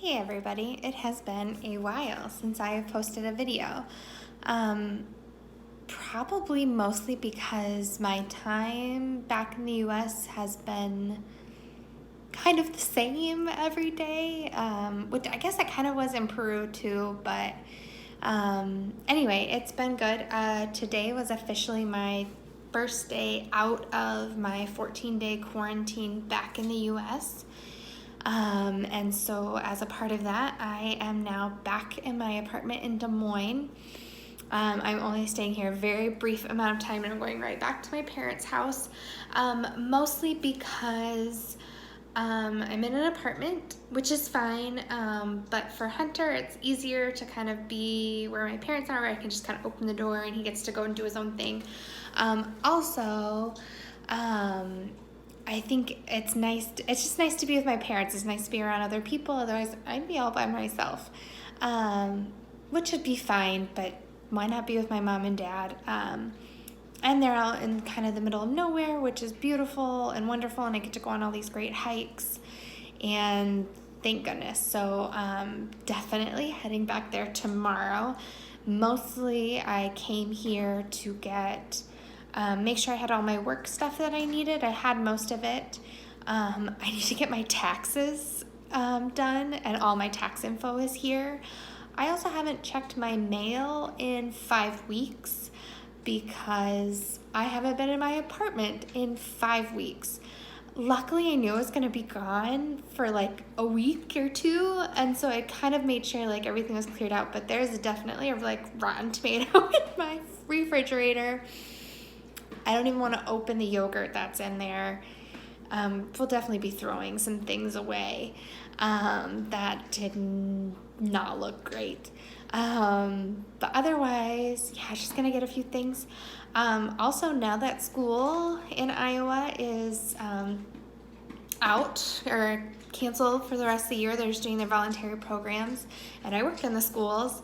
Hey everybody, it has been a while since I have posted a video. Um, Probably mostly because my time back in the US has been kind of the same every day, which I guess I kind of was in Peru too, but anyway, it's been good. Today was officially my first day out of my 14-day quarantine back in the US. And so as a part of that, I am now back in my apartment in Des Moines. I'm only staying here a very brief amount of time and I'm going right back to my parents' house, mostly because I'm in an apartment, which is fine, but for Hunter, it's easier to kind of be where my parents are, where I can just kind of open the door and he gets to go and do his own thing. Also, I think it's nice. It's just nice to be with my parents. It's nice to be around other people. Otherwise, I'd be all by myself, which would be fine. But why not be with my mom and dad? And they're out in kind of the middle of nowhere, which is beautiful and wonderful. And I get to go on all these great hikes. And thank goodness. So definitely heading back there tomorrow. Mostly, I came here to get. Make sure I had all my work stuff that I needed. I had most of it. I need to get my taxes done, and all my tax info is here. I also haven't checked my mail in 5 weeks because I haven't been in my apartment in 5 weeks. Luckily, I knew I was going to be gone for like a week or two, and so I kind of made sure like everything was cleared out, but there's definitely a like rotten tomato in my refrigerator. I don't even want to open the yogurt that's in there. We'll definitely be throwing some things away that did not look great. But otherwise, yeah, just going to get a few things. Also, now that school in Iowa is out or canceled for the rest of the year, they're just doing their voluntary programs, and I work in the schools.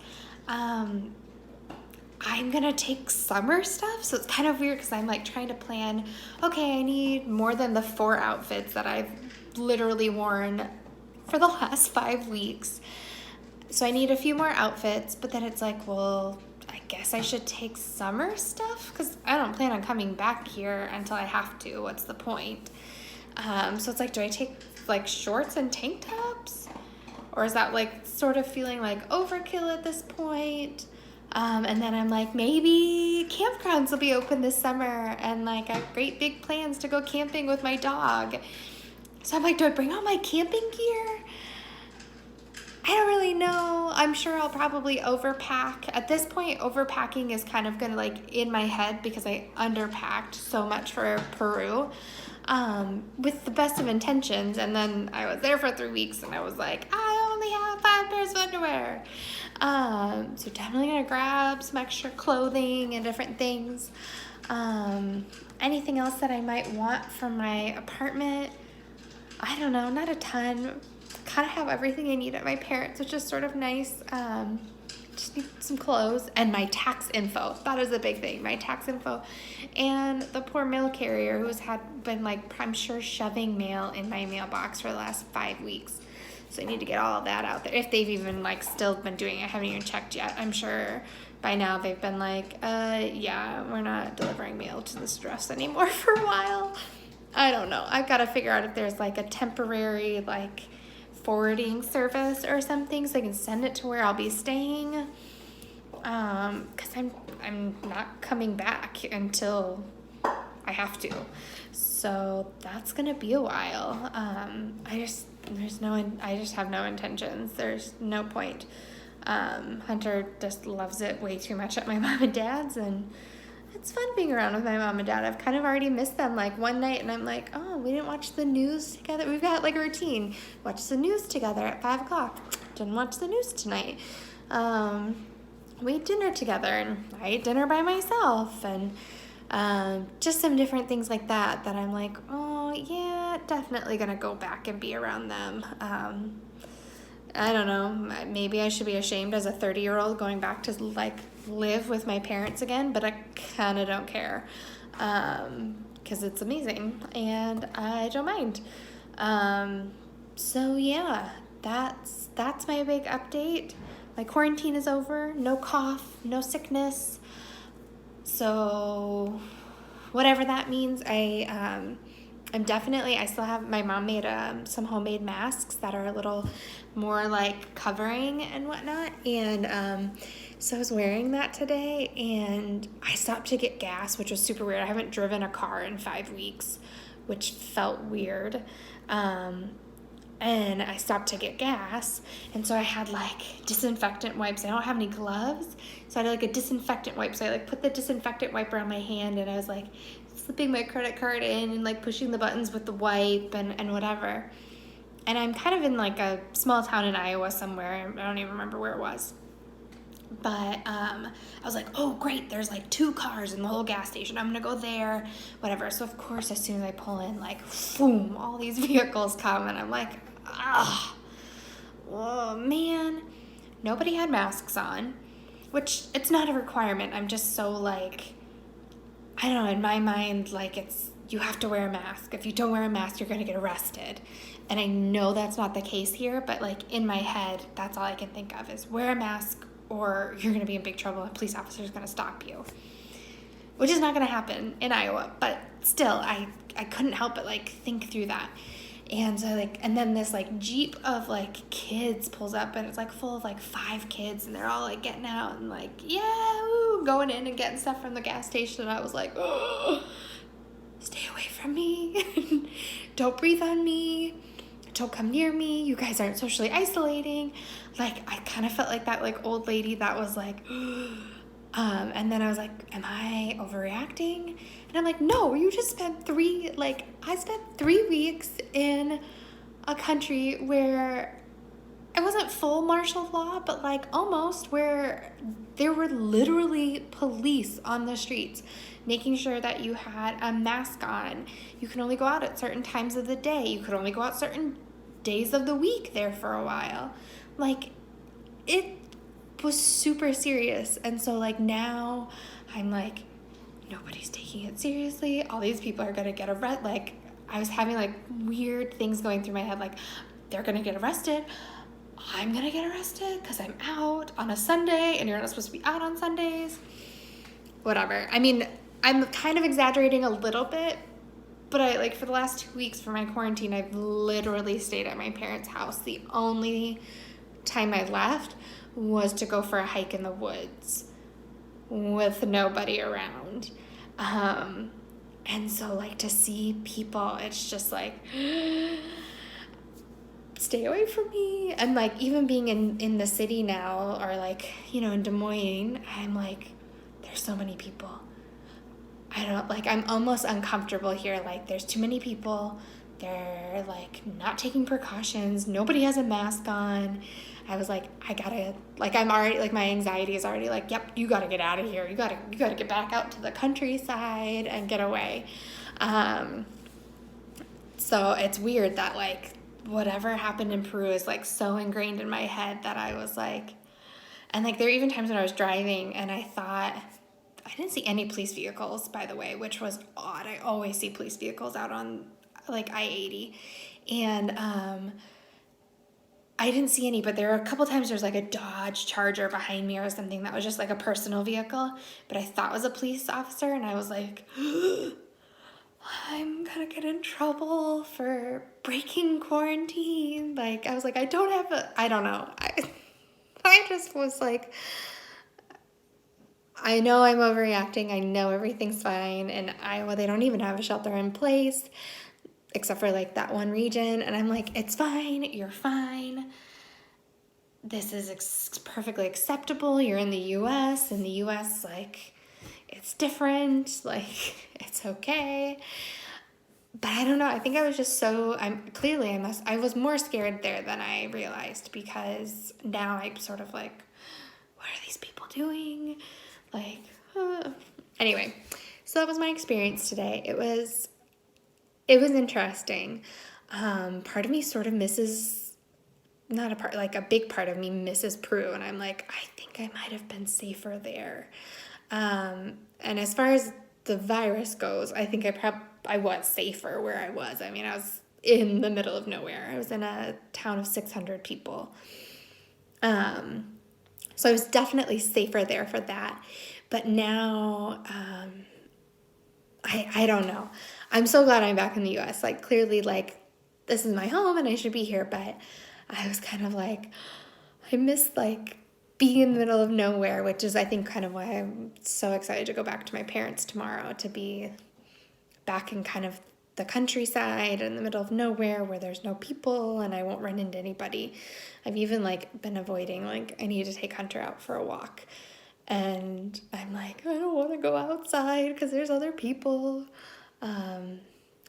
I'm gonna take summer stuff, so it's kind of weird because I'm like trying to plan, okay, I need more than the 4 outfits that I've literally worn for the last 5 weeks. So I need a few more outfits, but then it's like, well, I guess I should take summer stuff because I don't plan on coming back here until I have to. What's the point? So it's like, do I take like shorts and tank tops? Or is that like sort of feeling like overkill at this point? And then I'm like, maybe campgrounds will be open this summer and like I have great big plans to go camping with my dog. So I'm like, do I bring all my camping gear? I don't really know. I'm sure I'll probably overpack. At this point, overpacking is kind of gonna like in my head because I underpacked so much for Peru, with the best of intentions. And then I was there for 3 weeks and I was like, I only have 5 pairs of underwear. So definitely gonna grab some extra clothing and different things. Anything else that I might want from my apartment? I don't know, not a ton. Kind of have everything I need at my parents', which is sort of nice. Just need some clothes and my tax info. That is a big thing, my tax info. And the poor mail carrier who's been like, I'm sure, shoving mail in my mailbox for the last 5 weeks. So I need to get all of that out there. If they've even like still been doing it, I haven't even checked yet. I'm sure by now they've been like, yeah, we're not delivering mail to this address anymore for a while. I don't know. I've got to figure out if there's like a temporary like forwarding service or something so I can send it to where I'll be staying. Because I'm not coming back until I have to. So that's gonna be a while. I just have no intentions. There's no point. Hunter just loves it way too much at my mom and dad's, and it's fun being around with my mom and dad. I've kind of already missed them like one night and I'm like, oh, we didn't watch the news together. We've got like a routine. Watch the news together at 5 o'clock. Didn't watch the news tonight. We ate dinner together and I ate dinner by myself, and just some different things like that I'm like, oh yeah, definitely gonna go back and be around them. I don't know, maybe I should be ashamed as a 30-year-old going back to like live with my parents again, but I kind of don't care because it's amazing and I don't mind. So yeah, that's that's my big update. My quarantine is over. No cough, no sickness. So whatever that means, I still have, my mom made some homemade masks that are a little more like covering and whatnot. And so I was wearing that today, and I stopped to get gas, which was super weird. I haven't driven a car in 5 weeks, which felt weird. And I stopped to get gas, and so I had like disinfectant wipes. I don't have any gloves, so I had like a disinfectant wipe. So I like put the disinfectant wipe around my hand, and I was like slipping my credit card in and like pushing the buttons with the wipe and whatever. And I'm kind of in like a small town in Iowa somewhere. I don't even remember where it was. But I was like, oh, great, there's like 2 cars in the whole gas station. I'm going to go there, whatever. So, of course, as soon as I pull in, like, boom, all these vehicles come. And I'm like, oh, man. Nobody had masks on, which it's not a requirement. I'm just so, like, I don't know, in my mind, like, you have to wear a mask. If you don't wear a mask, you're going to get arrested. And I know that's not the case here, but, like, in my head, that's all I can think of is wear a mask, or you're going to be in big trouble. A police officer is going to stop you, which is not going to happen in Iowa. But still, I couldn't help but like think through that. And so and then this like Jeep of like kids pulls up, and it's like full of like 5 kids, and they're all like getting out and like, yeah, woo, going in and getting stuff from the gas station. And I was like, oh, stay away from me. Don't breathe on me. Don't come near me. You guys aren't socially isolating. Like, I kind of felt like that, like, old lady that was like, and then I was like, am I overreacting? And I'm like, no, you just spent I spent 3 weeks in a country where it wasn't full martial law, but like almost, where there were literally police on the streets making sure that you had a mask on. You can only go out at certain times of the day. You could only go out certain days of the week there for a while. Like, it was super serious. And so like now I'm like, nobody's taking it seriously. All these people are going to get arrested. Like, I was having like weird things going through my head. Like, they're going to get arrested. I'm going to get arrested because I'm out on a Sunday, and you're not supposed to be out on Sundays. Whatever. I mean, I'm kind of exaggerating a little bit, but I like for the last 2 weeks for my quarantine, I've literally stayed at my parents' house. The only time I left was to go for a hike in the woods with nobody around. And so like to see people, it's just like, stay away from me. And like even being in the city now, or like, you know, in Des Moines, I'm like, there's so many people. I'm almost uncomfortable here. Like, there's too many people. They're like not taking precautions. Nobody has a mask on. I was like, I'm already like, my anxiety is already like, yep, you gotta get out of here. You gotta get back out to the countryside and get away. So it's weird that like whatever happened in Peru is like so ingrained in my head that I was like, and like there were even times when I was driving and I thought, I didn't see any police vehicles, by the way, which was odd. I always see police vehicles out on like I-80. And I didn't see any, but there were a couple times there was like a Dodge Charger behind me or something that was just like a personal vehicle, but I thought was a police officer, and I was like, I'm gonna get in trouble for breaking quarantine. Like, I was like, I don't know. I just was like, I know I'm overreacting. I know everything's fine. In Iowa, they don't even have a shelter in place, except for like that one region. And I'm like, it's fine. You're fine. This is perfectly acceptable. You're in the U.S. In the U.S., like, it's different. Like, it's okay. But I don't know. I think I was just I was more scared there than I realized, because now I'm sort of like, what are these people doing? Like, anyway, so that was my experience today. It was interesting. Part of me sort of misses, a big part of me misses Peru, and I'm like, I think I might have been safer there. And as far as the virus goes, I think I was safer where I was. I mean, I was in the middle of nowhere. I was in a town of 600 people. So I was definitely safer there for that. But now, I don't know. I'm so glad I'm back in the US. Like, clearly, like, this is my home and I should be here. But I was kind of like, I miss, like, being in the middle of nowhere, which is, I think, kind of why I'm so excited to go back to my parents tomorrow, to be back in kind of the countryside in the middle of nowhere where there's no people and I won't run into anybody. I've even, like, been avoiding, like, I need to take Hunter out for a walk. And I'm like, I don't want to go outside because there's other people.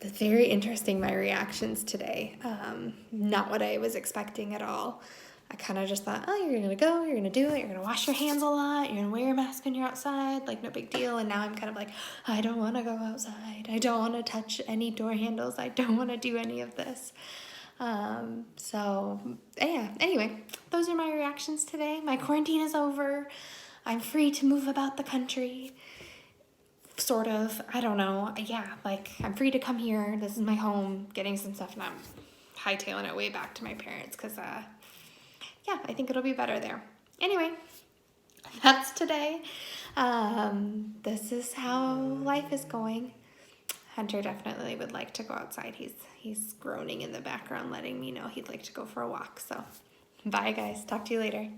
It's very interesting, my reactions today. Not what I was expecting at all. I kind of just thought, oh, you're going to go, you're going to do it, you're going to wash your hands a lot, you're going to wear a mask when you're outside, like, no big deal. And now I'm kind of like, I don't want to go outside. I don't want to touch any door handles. I don't want to do any of this. So, yeah, anyway, those are my reactions today. My quarantine is over. I'm free to move about the country. Sort of. I don't know. Yeah, like, I'm free to come here. This is my home, getting some stuff, and I'm hightailing it way back to my parents because, yeah, I think it'll be better there. Anyway, that's today. This is how life is going. Hunter definitely would like to go outside. He's groaning in the background, letting me know he'd like to go for a walk. So, bye, guys. Talk to you later.